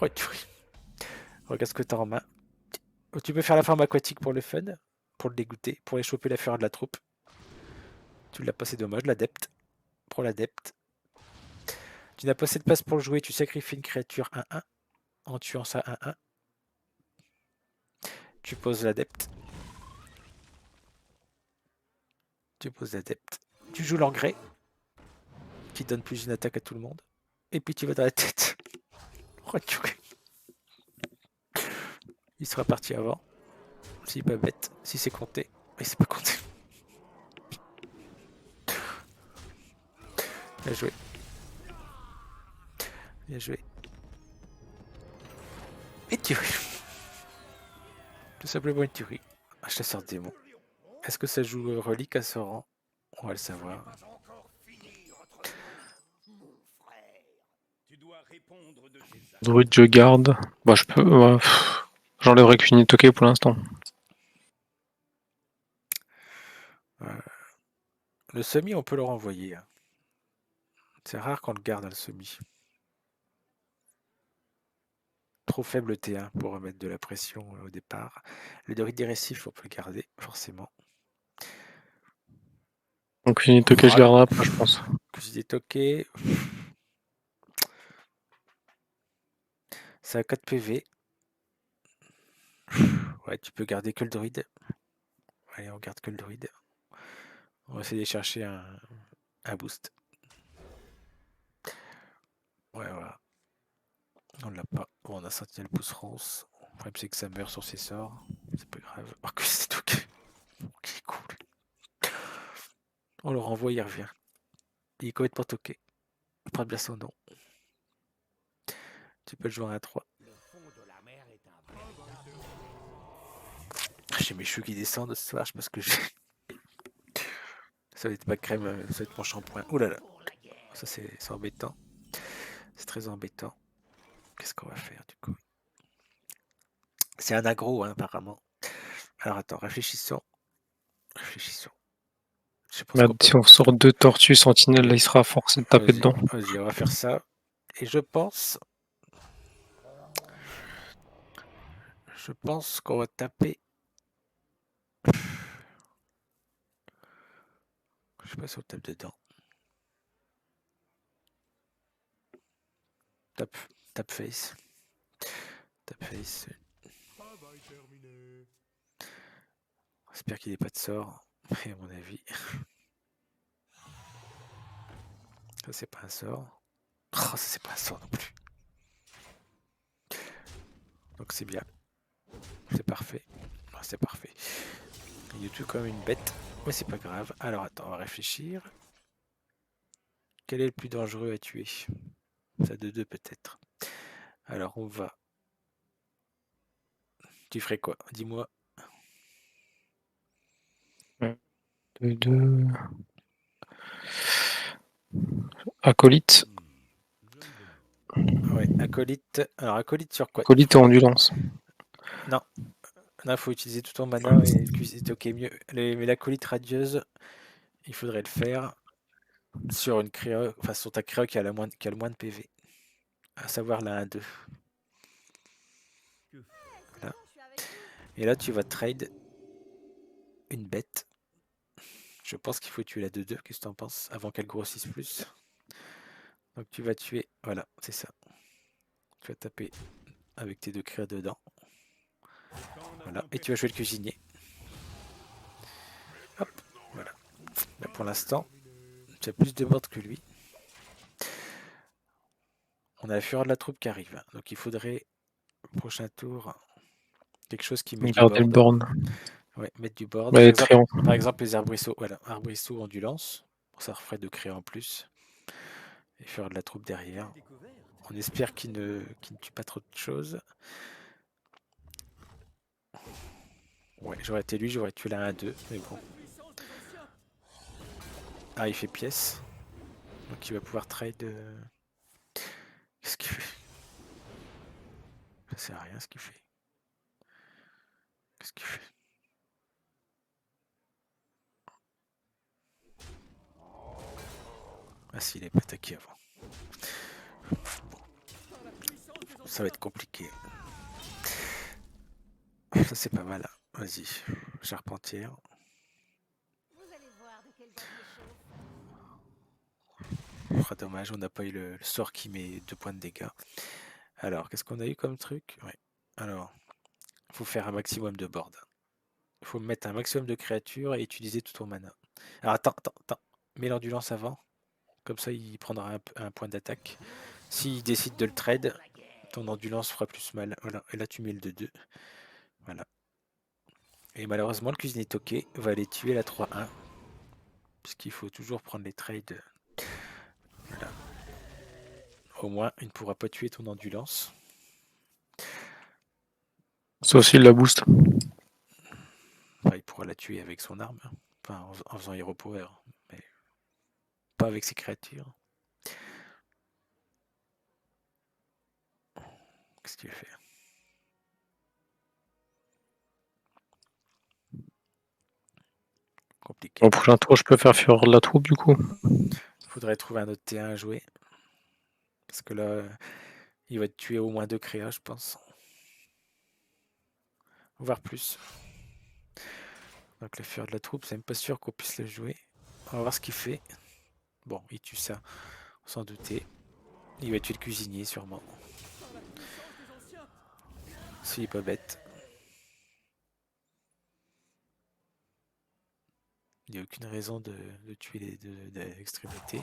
Oh, tu ris. Regarde ce que t'as en main. Tu peux faire la forme aquatique pour le fun, pour le dégoûter, pour aller choper la fureur de la troupe. Tu l'as pas, c'est dommage. L'adepte. Prends l'adepte. Tu n'as pas assez de place pour le jouer. Tu sacrifies une créature 1-1 en tuant ça 1-1. Tu poses l'adepte. Tu poses l'adepte. Tu joues l'engrais, qui donne plus d'une attaque à tout le monde. Et puis tu vas dans la tête. Oh, tu ris. Il sera parti avant. S'il n'est pas bête. Si c'est compté. Mais c'est pas compté. Bien joué. Bien joué. Et tuerie. Tout simplement une tuerie. Un chasseur de démons. Est-ce que ça joue relique à ce rang? On va le savoir.
Druide, je garde. Bah, je peux. J'enlèverai qu'une Itoke pour l'instant.
Le semi, on peut le renvoyer. Hein. C'est rare qu'on le garde, le semi. Trop faible T1 pour remettre de la pression au départ. Le druide des récifs, on peut le garder, forcément.
Donc une Itoke, je garderai après, je pense.
Cuisine des toqués. Ça a 4 PV. Ouais, tu peux garder que le druide. Allez, on garde que le druide. On va essayer de chercher un boost. Ouais, voilà. On l'a pas. Bon, on a Sentinelle pouce ronce. Le problème, c'est que ça meurt sur ses sorts. C'est pas grave. Oh, que c'est tout. Ok, cool. On le renvoie, il revient. Il est complètement toqué. Il prend bien son nom. Tu peux le jouer à 3. J'ai mes cheveux qui descendent ce soir, je pense que j'ai. Ça va être ma crème, ça va être mon shampoing. Ouh là là. Ça, c'est embêtant. C'est très embêtant. Qu'est-ce qu'on va faire du coup? C'est un aggro, hein, apparemment. Alors attends, réfléchissons. Réfléchissons. Je pense
Bah,
qu'on peut.
si on sort 2 tortues sentinelles, là, il sera forcé de taper dedans.
Vas-y, on va faire ça. Et je pense qu'on va taper. Je sais pas si on tape dedans. Tap face. Tap face. J'espère qu'il n'y ait pas de sort. Mais à mon avis. Ça, c'est pas un sort. Oh, ça, c'est pas un sort non plus. Donc, c'est bien. C'est parfait. Oh, c'est parfait. YouTube comme une bête, mais c'est pas grave. Alors attends, on va réfléchir. Quel est le plus dangereux à tuer? Ça de deux peut-être. Alors on va. Tu ferais quoi? Dis-moi.
2. Acolyte.
Ouais, acolyte. Alors acolyte sur quoi?
Acolyte et endurance.
Non, là faut utiliser tout ton mana et le cuisine. Ok, mieux. Mais l'acolyte radieuse, il faudrait le faire sur une créa, enfin sur ta créa qui a, qui a le moins de PV. À savoir la 1-2. Voilà. Et là tu vas trade une bête. Je pense qu'il faut tuer la 2-2, qu'est-ce que tu en penses? Avant qu'elle grossisse plus. Donc tu vas tuer, voilà, c'est ça. Tu vas taper avec tes deux créas dedans. Voilà, et tu vas jouer le cuisinier. Hop, voilà. Là, pour l'instant, tu as plus de board que lui. On a la fureur de la troupe qui arrive. Donc il faudrait, prochain tour, quelque chose qui met du
Garder le
board.
borne.
Ouais, mettre du board.
Ouais, Tréant.
Par exemple les arbrisseaux. Voilà, arbrisseaux ondulance. Ça referait de créer en plus. Et fureur de la troupe derrière. On espère qu'il ne tue pas trop de choses. Ouais, j'aurais été lui, j'aurais tué la 1-2, mais bon. Ah, il fait pièce. Donc il va pouvoir trade. Qu'est-ce qu'il fait? Ça sert à rien ce qu'il fait. Qu'est-ce qu'il fait? Ah si, il est pas attaqué avant. Bon. Ça va être compliqué. Ça c'est pas mal. Vas-y, charpentière. Oh, dommage, on n'a pas eu le sort qui met 2 points de dégâts. Alors, qu'est-ce qu'on a eu comme truc? Ouais. Alors, il faut faire un maximum de board. Il faut mettre un maximum de créatures et utiliser tout ton mana. Alors attends. Mets l'endurance avant. Comme ça, il prendra un point d'attaque. S'il décide de le trade, ton endurance fera plus mal. Voilà. Et là, tu mets le 2-2. Voilà. Et malheureusement, le cuisinier toqué va aller tuer la 3-1. Puisqu'il faut toujours prendre les trades. Voilà. Au moins, il ne pourra pas tuer ton endurance.
Sauf s'il la boost.
Enfin, il pourra la tuer avec son arme. Enfin, en faisant Hero Power. Mais pas avec ses créatures. Qu'est-ce qu'il fait? Compliqué.
Au prochain tour, je peux faire fureur de la troupe du coup.
Faudrait trouver un autre T1 à jouer. Parce que là, il va te tuer au moins 2 créas, je pense. Voire plus. Donc la fureur de la troupe, c'est même pas sûr qu'on puisse le jouer. On va voir ce qu'il fait. Bon, il tue ça, sans douter. Il va tuer le cuisinier, sûrement. S'il est pas bête. Il n'y a aucune raison de tuer les deux extrémités.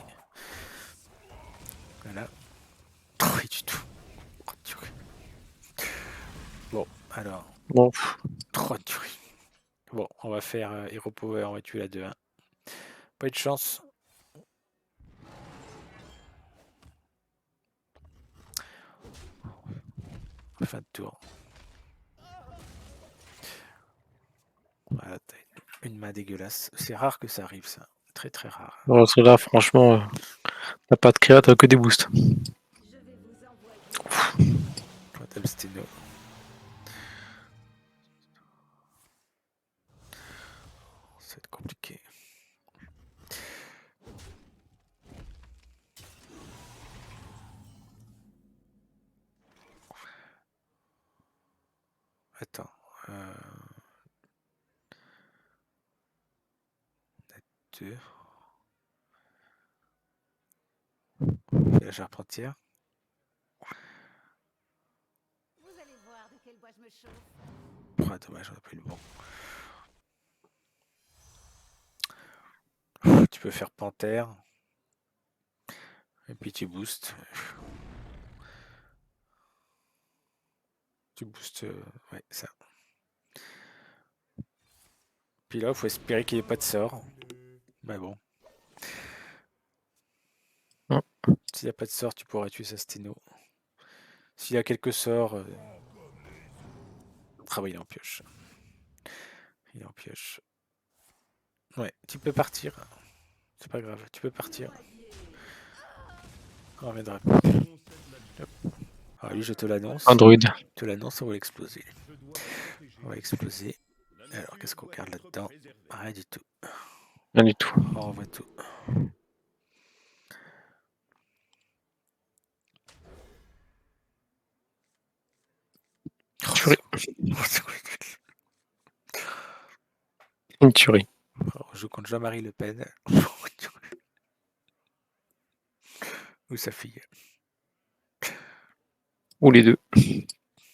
Voilà. Oh, il tue tout. Bon, alors.
Bon.
Trop de tuerie. Bon, on va faire Hero Power, on va tuer la 2-1. Pas eu de chance. Fin de tour. Voilà, une main dégueulasse. C'est rare que ça arrive, ça. Très très rare.
Alors, là, franchement, t'as pas de créa, t'as que des boosts.
Madame Steno. Ça va être compliqué. Attends. Deux. La charpentière. Oh, dommage, on n'a pas eu le bon. Tu peux faire panthère. Et puis tu boostes. Tu boostes. Ouais, ça. Puis là, il faut espérer qu'il n'y ait pas de sort. Mais bon. S'il n'y a pas de sort, tu pourras tuer sa sténo. S'il y a quelques sorts... Ah bah, il est en pioche. Il est en pioche. Ouais, tu peux partir. C'est pas grave, tu peux partir. On reviendra plus. Ah, lui, je te l'annonce.
Android.
Je te l'annonce, on va l'exploser. On va l'exploser. Alors, qu'est-ce qu'on garde là-dedans? Rien du tout.
Rien du tout.
On renvoie tout.
Tuerie. Une tuerie.
On joue contre Jean-Marie Le Pen. Ou sa fille.
Ou les deux.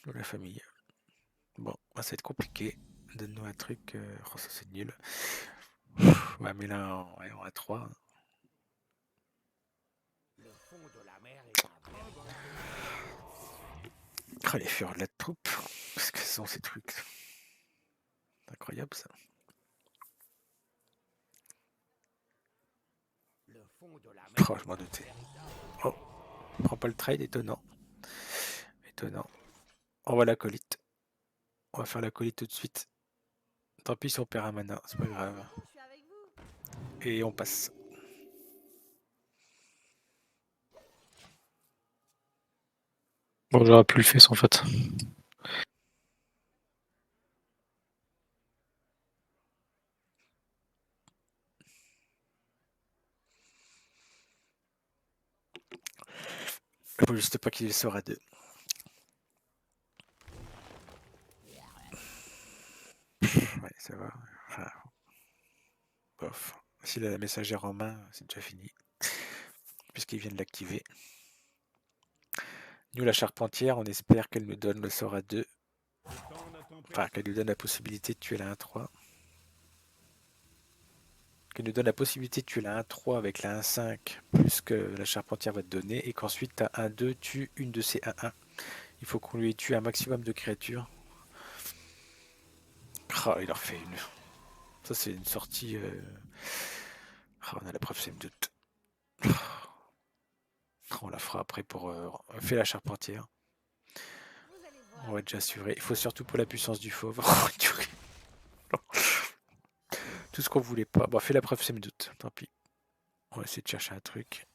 Ou la famille. Bon, ça va être compliqué. Donne-nous un truc. Oh, ça c'est nul. Ouais, mais là, on a 3. Oh, les fureurs de la troupe. Qu'est-ce que sont ces trucs? C'est incroyable ça. Oh, je m'en doutais. Oh, prends pas le trade, étonnant. Étonnant. On va l'acolyte. On va faire l'acolyte tout de suite. Tant pis si on perd un mana, c'est pas grave. Et on passe.
Bon, j'aurais plus le fait en fait.
Il faut juste pas qu'il sort à 2. Ouais, ça va. Enfin, bof. S'il a la messagère en main, c'est déjà fini. Puisqu'il vient de l'activer. Nous, la charpentière, on espère qu'elle nous donne le sort à 2. Enfin, qu'elle nous donne la possibilité de tuer la 1-3. Qu'elle nous donne la possibilité de tuer la 1-3 avec la 1-5, plus que la charpentière va te donner. Et qu'ensuite, ta 1-2 tue une de ces 1-1. Il faut qu'on lui tue un maximum de créatures. Oh, il en refait une. Ça, c'est une sortie... Oh, on a la preuve, c'est une doute. On la fera après pour... faire la charpentière. On va déjà assurer. Il faut surtout pour la puissance du fauve. Tout ce qu'on voulait pas. Bon, fais la preuve, c'est mes doutes. Tant pis. On va essayer de chercher un truc.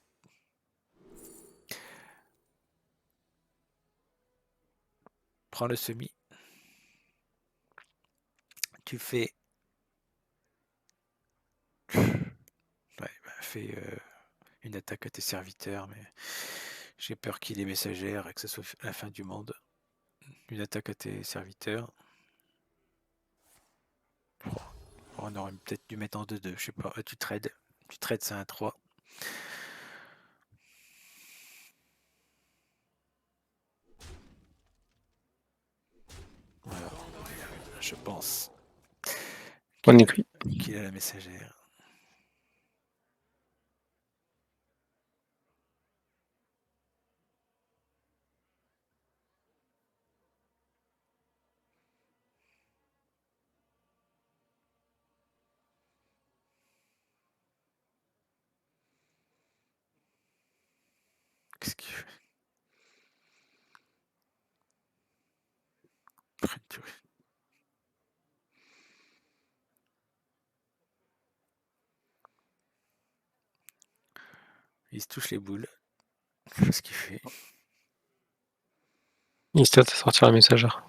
Prends le semi. Tu fais... Ouais, bah, fais une attaque à tes serviteurs, mais j'ai peur qu'il ait messagère et que ce soit la fin du monde. Une attaque à tes serviteurs. On aurait peut-être dû mettre en 2-2, je sais pas. Tu trades. Tu trades, c'est un 3. Voilà. Je pense
On est cuit.
qu'il a la messagère. Qu'est-ce qu'il fait? Il se touche les boules. Je sais ce qu'il fait.
Il se tâte à sortir la messagère.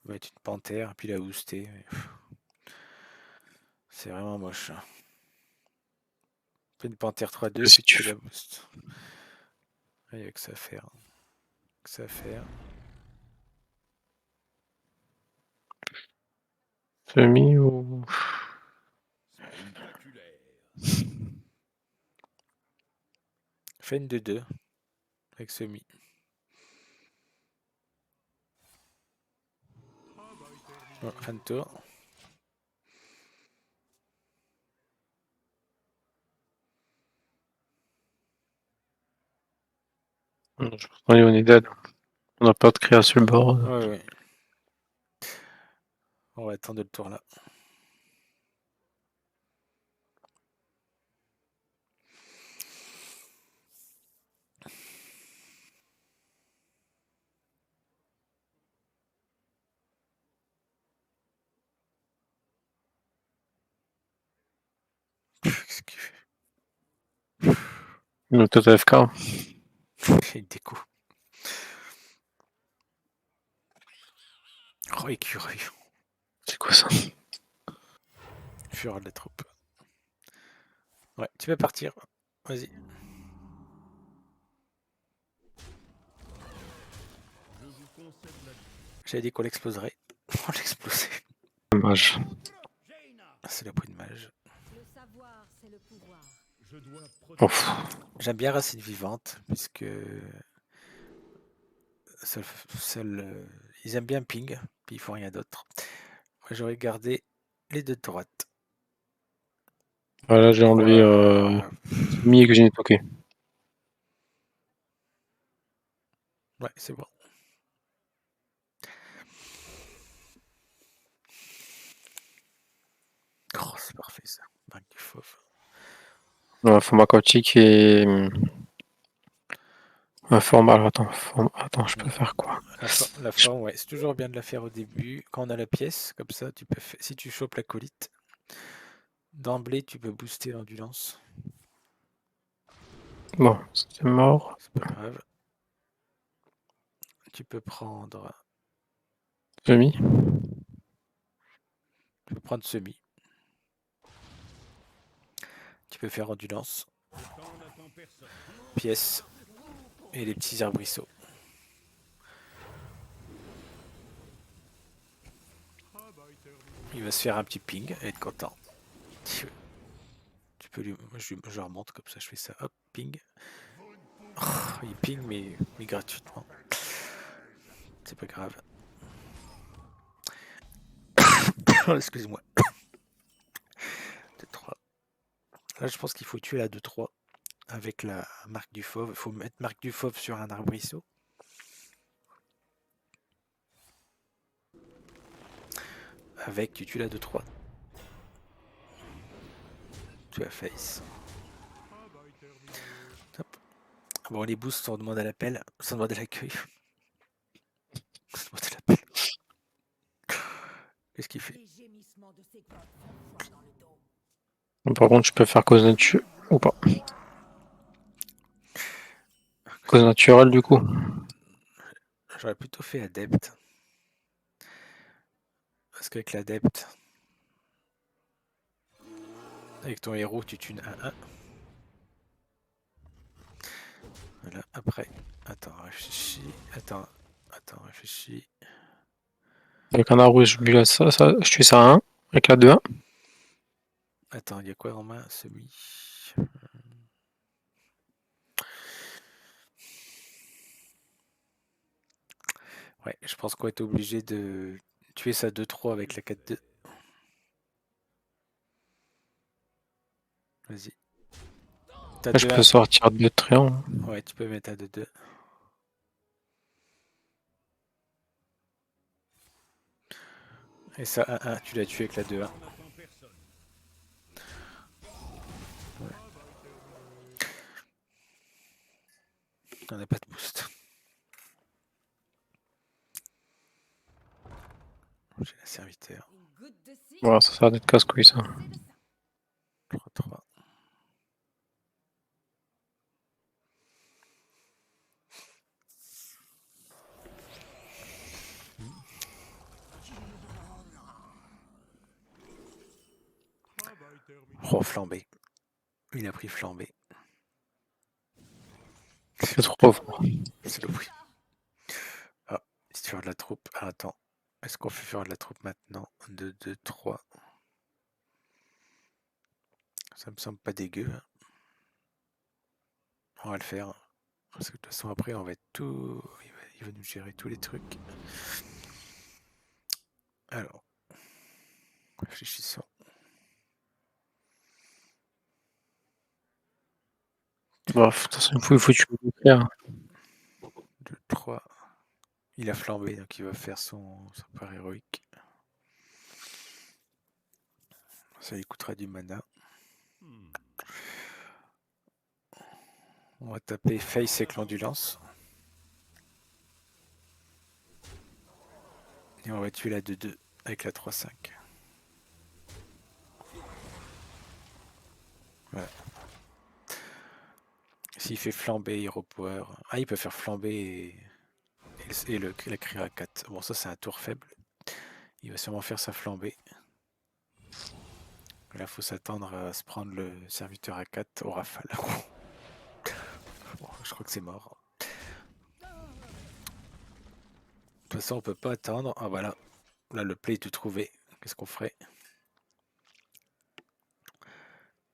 Il va être une panthère, puis il a boosté. C'est vraiment moche. Une panthère 3-2,
Si
puis tu
tu
fais
fais.
la boost. Il n'y a que ça à faire. Que ça à faire.
Semi ou.
Fais une 2-2 avec semi. Bon, fin de tour.
Je pense qu'on est dead. On n'a pas de créa sur le bord.
Ouais. On va attendre le tour là. Qu'est-ce qu'il fait?
Une auto FK.
Une déco. Oh, écureuil.
C'est quoi ça?
Fureur de la troupe. Ouais, tu peux partir. Vas-y. J'avais dit qu'on l'exploserait. On l'explosait.
Dommage.
C'est le bruit de mage.
Le savoir, c'est le pouvoir.
Ouf.
J'aime bien Racine Vivante, puisque ils aiment bien ping, puis ils font rien d'autre. Moi, j'aurais gardé les deux de droite.
Voilà, j'ai enlevé Semi et que j'ai nettoqué.
Ouais, c'est bon. Oh, c'est parfait ça. Marque du fauve.
Format quantique et. Un format. Attends, je peux faire quoi?
La forme, ouais, c'est toujours bien de la faire au début. Quand on a la pièce, comme ça, tu peux si tu chopes la colite, d'emblée, tu peux booster l'endurance.
Bon, c'est mort.
C'est pas grave. Tu peux prendre.
Semi.
Tu peux prendre semi. Tu peux faire ondulance. Pièce. Et les petits arbrisseaux. Il va se faire un petit ping et être content. Tu peux lui. Moi, je remonte comme ça, je fais ça. Hop, ping. Oh, il ping, mais gratuitement. C'est pas grave. Excuse-moi. 2-3. Là, je pense qu'il faut tuer la 2-3 avec la marque du fauve. Il faut mettre marque du fauve sur un arbrisseau. Avec, tu tues la 2-3. Tu as face. Hop. Bon, les boosts sont demandés à l'appel. Sont demandés à l'accueil. Sont demandés à l'appel. Qu'est-ce qu'il fait?
Par contre, je peux faire cause nature ou pas? Cause naturelle du coup.
J'aurais plutôt fait adepte. Parce qu'avec l'adepte, avec ton héros, tu tues un 1. Voilà, après. Attends, réfléchis. Attends, réfléchis.
Avec un arbre, je tue ça à 1. Avec la 2-1.
Attends, il y a quoi en main? Semi. Ouais, je pense qu'on va être obligé de tuer ça 2-3 avec la 4-2. Vas-y. T'as
Là, je
2-1.
peux sortir 2 triangles.
Ouais, tu peux mettre un 2-2. Et ça, 1-1, tu l'as tué avec la 2-1. Ouais. On n'a pas de boost. J'ai la serviteur.
Voilà, ça va être casse-couille ça.
3-3. Oh, flambé. Il a pris flambé.
C'est trop fort.
C'est le bruit. Ah, histoire de la troupe. Ah, attends. Est-ce qu'on fait faire de la troupe maintenant? 2, 2, 3. Ça me semble pas dégueu. On va le faire. Parce que de toute façon, après, on va être tout. Il va nous gérer tous les trucs. Alors, réfléchissons.
Bon, de toute façon, il faut tuer le faire.
2, 3. Il a flambé, donc il va faire son part héroïque. Ça lui coûtera du mana. On va taper Face avec l'ondulance. Et on va tuer la 2-2 avec la 3-5. Voilà. S'il fait flamber Hero Power. Ah, il peut faire flamber et la crier à 4. Bon, ça, c'est un tour faible. Il va sûrement faire sa flambée. Là, il faut s'attendre à se prendre le serviteur à 4 au rafale. Bon, je crois que c'est mort. De toute façon, on peut pas attendre. Ah, voilà. Là, le play est tout trouvé. Qu'est-ce qu'on ferait?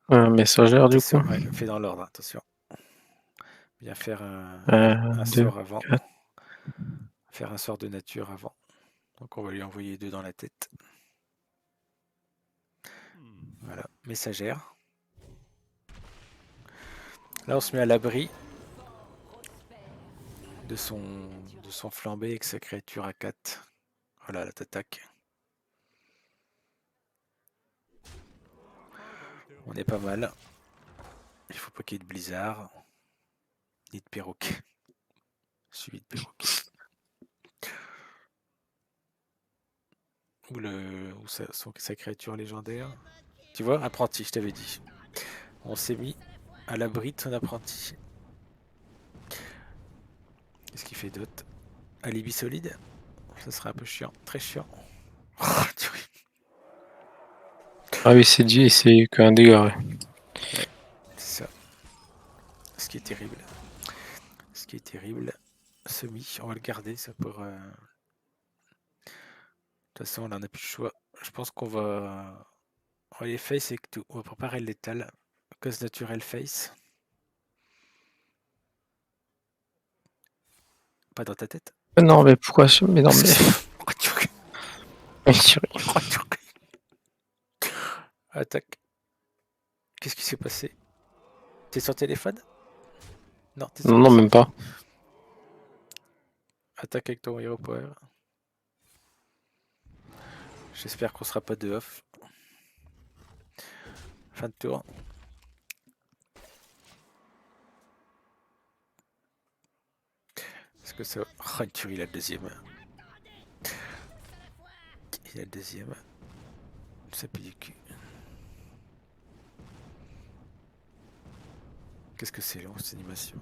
Un messagère, du coup.
Attention, ouais, fait dans l'ordre, attention. Bien faire un
2,
sort avant.
4.
Faire un sort de nature avant. Donc on va lui envoyer 2 dans la tête. Voilà, messagère. Là on se met à l'abri de son flambé avec sa créature à 4. Voilà, la t'attaque. On est pas mal. Il faut pas qu'il y ait de blizzard. Ni de perroquet. Suivi de perroquet. Ou sa créature légendaire. Tu vois, apprenti, je t'avais dit. On s'est mis à l'abri de son apprenti. Qu'est-ce qu'il fait d'autre? Alibi solide? Ça serait un peu chiant, très chiant.
Ah oui, c'est dit, c'est qu'un dégât.
Ouais, c'est ça. Ce qui est terrible. Ce qui est terrible. Semi, on va le garder, ça pour. De toute façon, là, on n'a plus le choix. Je pense qu'on va. On va les face avec tout. On va préparer le létal. Cause naturelle face. Pas dans ta tête.
Non, mais pourquoi? Mais non, mais.
Pourquoi tu ris?
Mais
Pourquoi tu ris? Attaque. Qu'est-ce qui s'est passé? T'es sur téléphone? Non, t'es sur
non,
PC.
même pas.
Attaque avec ton hero power. J'espère qu'on sera pas de off. Fin de tour. Est-ce que ça. Oh, une tuerie, il a le deuxième. Il a le deuxième. Ça pue du cul. Qu'est-ce que c'est long cette animation?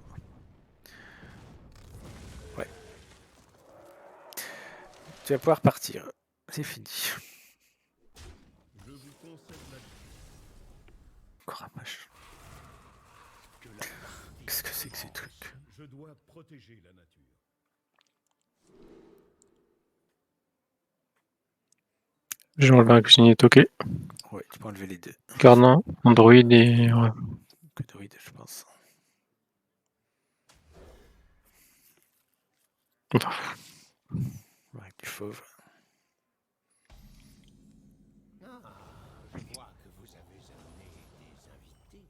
Ouais. Tu vas pouvoir partir. C'est fini. Encore un match. Qu'est-ce que c'est que ces trucs?
Je dois protéger la nature.
J'ai enlevé un cuisinier toqué.
Ouais, tu peux enlever les deux.
Carnin, Android et. Ouais.
Que druide, je pense. Avec du fauve.
Je vois que vous avez amené des invités.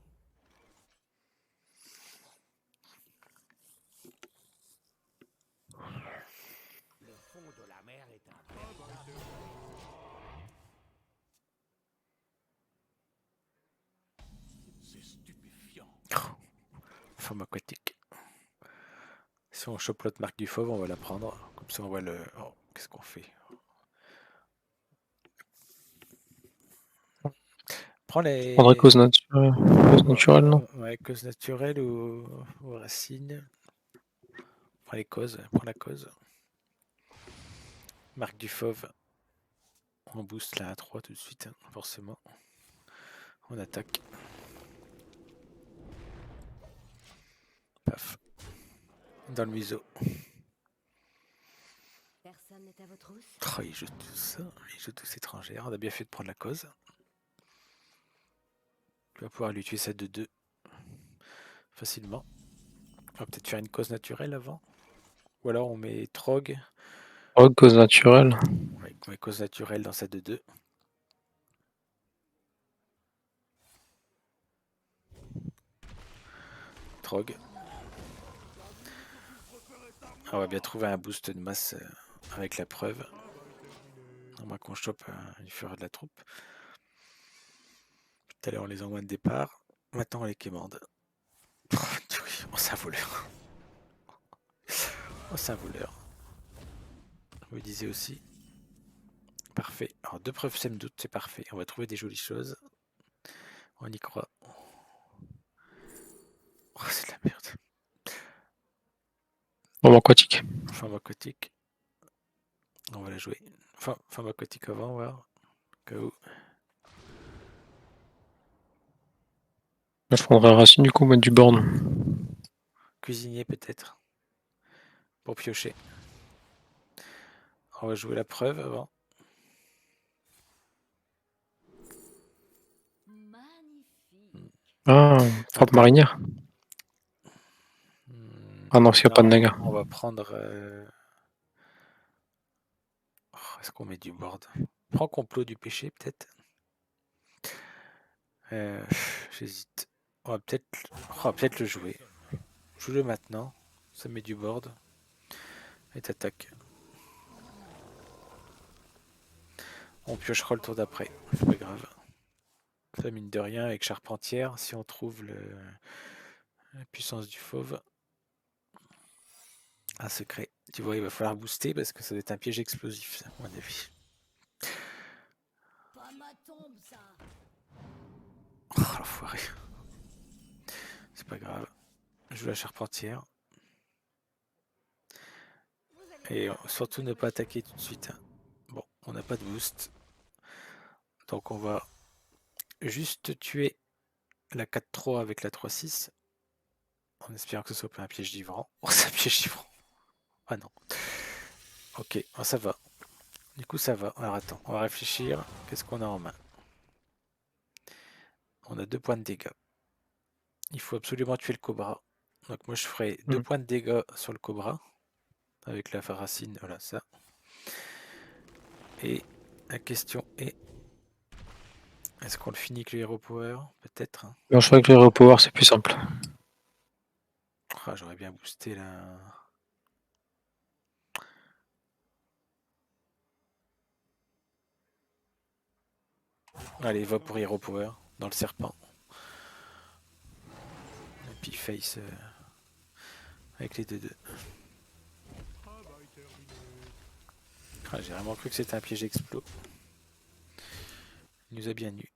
Le fond de la mer est un véritable. C'est stupéfiant.
Forme aquatique. Si on chope l'autre marque du fauve, on va la prendre. Comme ça, on voit le. Oh, qu'est-ce qu'on fait? Prends les.
Prendrait cause naturelle. Cause naturelle, non?
Ouais, cause naturelle ou racine. Prends les causes. Prends la cause. Marque du fauve. On booste là à 3 tout de suite, hein, forcément. On attaque. Paf. Dans le museau.
Personne n'est à votre housse.
Oh, il joue tout ça. Il joue tous étrangères. On a bien fait de prendre la cause. Tu vas pouvoir lui tuer ça de 2 facilement. On va peut-être faire une cause naturelle avant. Ou alors on met Trog.
Oh, cause naturelle.
Ouais, on met cause naturelle dans sa de 2. Trog. On va bien trouver un boost de masse avec la preuve. À moins qu'on chope une fureur de la troupe. Tout à l'heure on les envoie de départ. Maintenant on les quémande. Oh, c'est un voleur. Oh, c'est un voleur. Je me disais aussi. Parfait. Alors 2 preuves sème doute, c'est parfait. On va trouver des jolies choses. On y croit. Oh, c'est de la merde.
Bombe aquatique.
Forme aquatique. On va la jouer. Forme aquatique avant, voir. Cas où.
Je prendrai racine du coup, mettre du borne.
Cuisinier peut-être. Pour piocher. On va jouer la preuve avant.
Magnifique.
Ah, frappe
Attends.
marinière. Ah non, s'il n'y a pas de naga.
On va prendre. Oh, est-ce qu'on met du board? Prends complot du péché peut-être. J'hésite. On va peut-être le jouer. Joue-le maintenant. Ça met du board. Et t'attaques. On piochera le tour d'après. C'est pas grave. Ça mine de rien avec Charpentière. Si on trouve la puissance du fauve. Un secret. Tu vois, il va falloir booster parce que ça doit être un piège explosif, à mon avis.
Pas ma tombe, ça.
Oh, l'enfoiré. C'est pas grave. Je joue la Charpentière. Et surtout ne pas attaquer tout de suite. Bon, on n'a pas de boost. Donc on va juste tuer la 4-3 avec la 3-6. En espérant que ce soit pas un piège d'Ivran. Oh, c'est un piège d'Ivran. Ah non. Ok, oh, ça va. Du coup, ça va. Alors attends, on va réfléchir. Qu'est-ce qu'on a en main? On a 2 points de dégâts. Il faut absolument tuer le cobra. Donc moi, je ferai 2 points de dégâts sur le cobra. Avec la racine, voilà ça. Et la question est... Est-ce qu'on le finit avec le Hero Power? Peut-être.
Non, je crois que le Hero Power c'est plus simple.
Ah, j'aurais bien boosté là. Allez, va pour Hero Power dans le serpent. Et puis face avec les 2-2. Ah, j'ai vraiment cru que c'était un piège explos. Il nous a bien eu.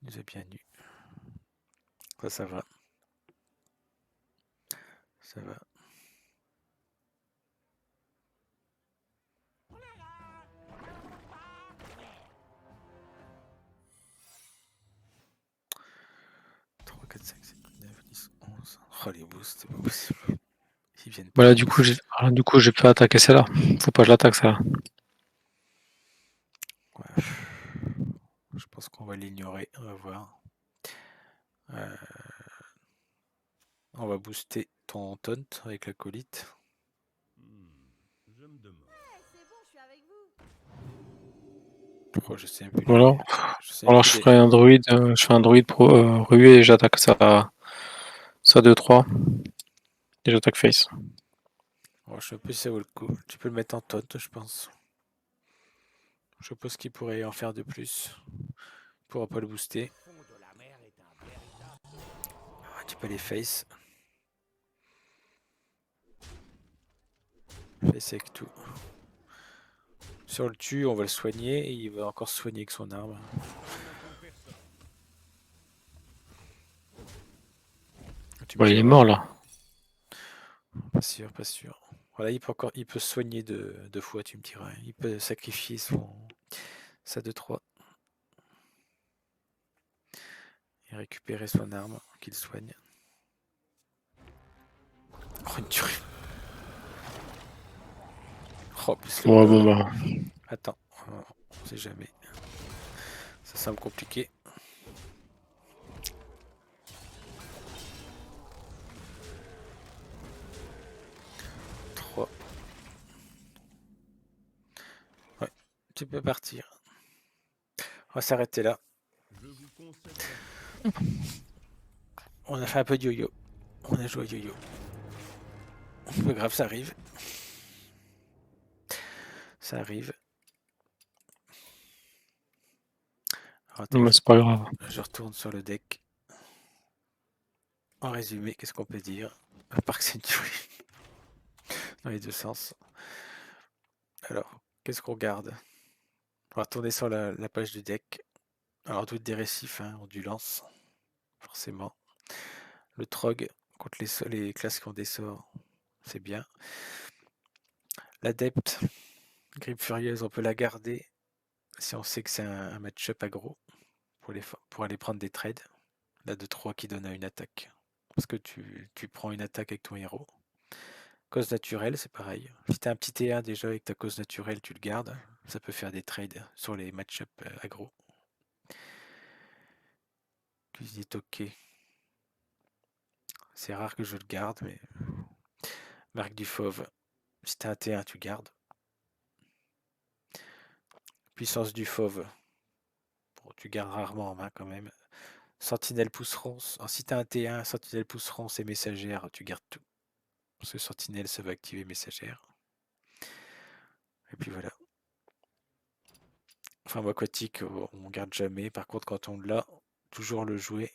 Il nous a bien eu. Ça va. Ça va. Trois, 4, 5, 7, 8, 9, 10, 11. Oh les boosts, c'est pas possible. Ils viennent pas.
Voilà, du coup, j'ai pu attaquer celle-là. Faut pas que je l'attaque celle-là.
Ouais. Je pense qu'on va l'ignorer. On va voir. On va booster ton taunt avec la colite.
Je me demande.
C'est bon, je suis avec vous.
Oh, je sais un peu.
Voilà. Alors je ferai un druide, je fais un druide pro ruée et j'attaque ça 2-3. Et j'attaque face.
Oh, je sais pas si ça vaut le coup. Tu peux le mettre en taunt, je pense. Je suppose qu'il pourrait en faire de plus. Il pourra pas le booster.
Le fond de la mer est un véritable.
Ah, tu peux les face. Face avec tout. Si on le tue, on va le soigner et il va encore se soigner avec son arme.
Bon, il est mort là.
Pas sûr, pas sûr. Voilà, il peut se soigner 2 fois, tu me diras. Il peut sacrifier sa 2-3 et récupérer son arme qu'il soigne. Oh, une tuerie. Oh, plus le
Ouais,
goal.
bon, bah.
Attends, on sait jamais. Ça semble compliqué. Ouais, tu peux partir. On va s'arrêter là.
Je vous concède
On a fait un peu de yo-yo. On a joué au yo-yo. C'est pas grave, ça arrive. Ça arrive. Alors, attends,
Mais c'est pas grave.
je retourne sur le deck. En résumé, qu'est-ce qu'on peut dire? À part que c'est une tuerie. Dans les deux sens. Alors, qu'est-ce qu'on garde? On va retourner sur la page du deck. Alors, doute des récifs, hein, ondulance. Forcément. Le trog contre les classes qui ont des sorts, c'est bien. L'adepte, grippe furieuse, on peut la garder si on sait que c'est un match-up aggro pour aller prendre des trades. La 2-3 qui donne à une attaque. Parce que tu prends une attaque avec ton héros. Cause naturelle, c'est pareil. Si t'as un petit T1 déjà avec ta cause naturelle, tu le gardes. Ça peut faire des trades sur les match-up aggro. Cuisinier toqué. C'est rare que je le garde, mais. Marque du fauve. Si t'as un T1, tu gardes. Puissance du fauve. Bon, tu gardes rarement en main quand même. Sentinelle pousseron. Si t'as un T1, Sentinelle pousseron, c'est messagère, tu gardes tout. Parce que Sentinelle, ça va activer messagère. Et puis voilà. Enfin, aquatique, on garde jamais. Par contre, quand on l'a, toujours le jouer.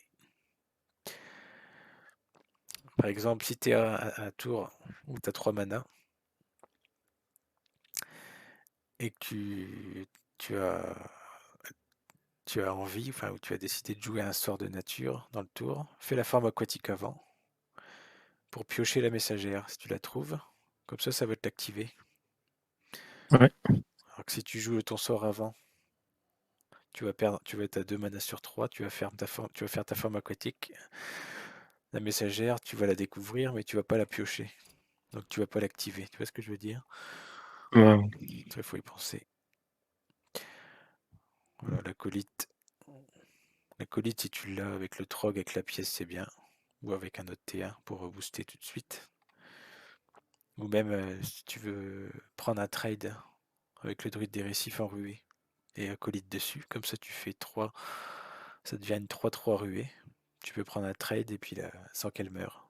Par exemple, si tu es à un tour où tu as 3 manas et que tu as, tu as envie, enfin, ou tu as décidé de jouer un sort de nature dans le tour, fais la forme aquatique avant pour piocher la messagère si tu la trouves. Comme ça va t'activer.
Ouais.
Alors que si tu joues ton sort avant, tu vas être à 2 manas sur 3, tu vas faire ta forme aquatique. La messagère, tu vas la découvrir, mais tu vas pas la piocher. Donc tu vas pas l'activer. Tu vois ce que je veux dire?
Ouais.
Il faut y penser. Voilà, l'acolyte. L'acolyte, si tu l'as avec le trog, avec la pièce, c'est bien. Ou avec un autre T1 pour rebooster tout de suite. Ou même si tu veux prendre un trade avec le druide des récifs en ruée et acolyte dessus. Comme ça, tu fais 3. Ça devient une 3-3 ruée. Tu peux prendre un trade et puis sans qu'elle meure.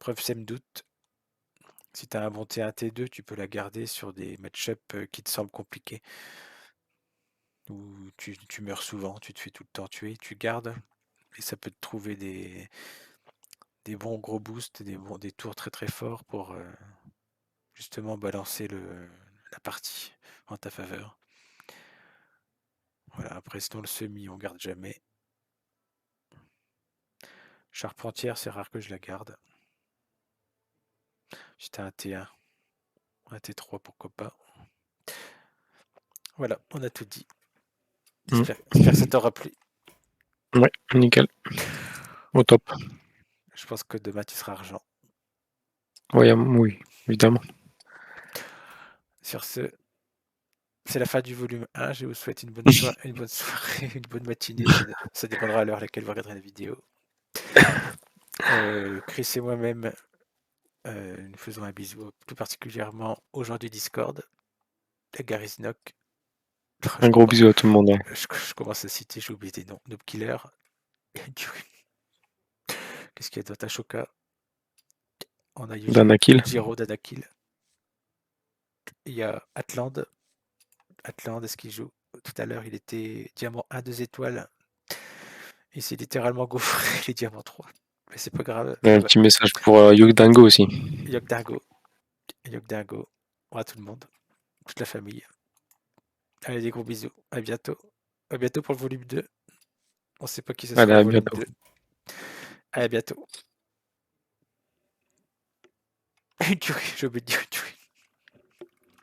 Preuve sème doute. Si tu as un bon T1, T2, tu peux la garder sur des match-up qui te semblent compliqués. Où tu meurs souvent, tu te fais tout le temps tuer, tu gardes. Et ça peut te trouver des bons gros boosts, des tours très très forts pour justement balancer la partie en ta faveur. Voilà, après sinon le semi on garde jamais. Charpentière, c'est rare que je la garde. J'étais un T1, un T3 pourquoi pas. Voilà, on a tout dit. J'espère que ça t'aura plu.
Ouais, nickel. Au top.
Je pense que demain tu seras argent.
Ouais, oui, évidemment.
Sur ce, c'est la fin du volume 1. Je vous souhaite une bonne soirée, une bonne matinée. Ça dépendra à l'heure à laquelle vous regarderez la vidéo. Chris et moi-même, nous faisons un bisou tout particulièrement aux gens du Discord, à Gary Znock.
Un gros bisou à tout le monde. Ouais.
Je commence à citer, j'ai oublié des noms. Noob Killer. Qu'est-ce qu'il y a d'autre? Ashoka. On a
Danakil.
Jiro Danakil. Il y a Atland. Atland, est-ce qu'il joue? Tout à l'heure, il était diamant 1, 2 étoiles. Il s'est littéralement gaufré les diamants 3. Mais c'est pas grave.
Un petit message pour Yogdango aussi.
Yogdango. Yogdango. À tout le monde. Toute la famille. Allez, des gros bisous. À bientôt. À bientôt pour le volume 2. On sait pas qui ce sera
Allez,
le
à
volume
bientôt.
2. Allez, à bientôt. Une tuerie, j'ai oublié de dire une tuerie.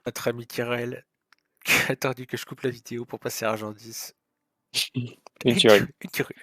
Notre ami Tyrell qui a attendu que je coupe la vidéo pour passer à Argent 10.
Une tuerie.
Une tuerie.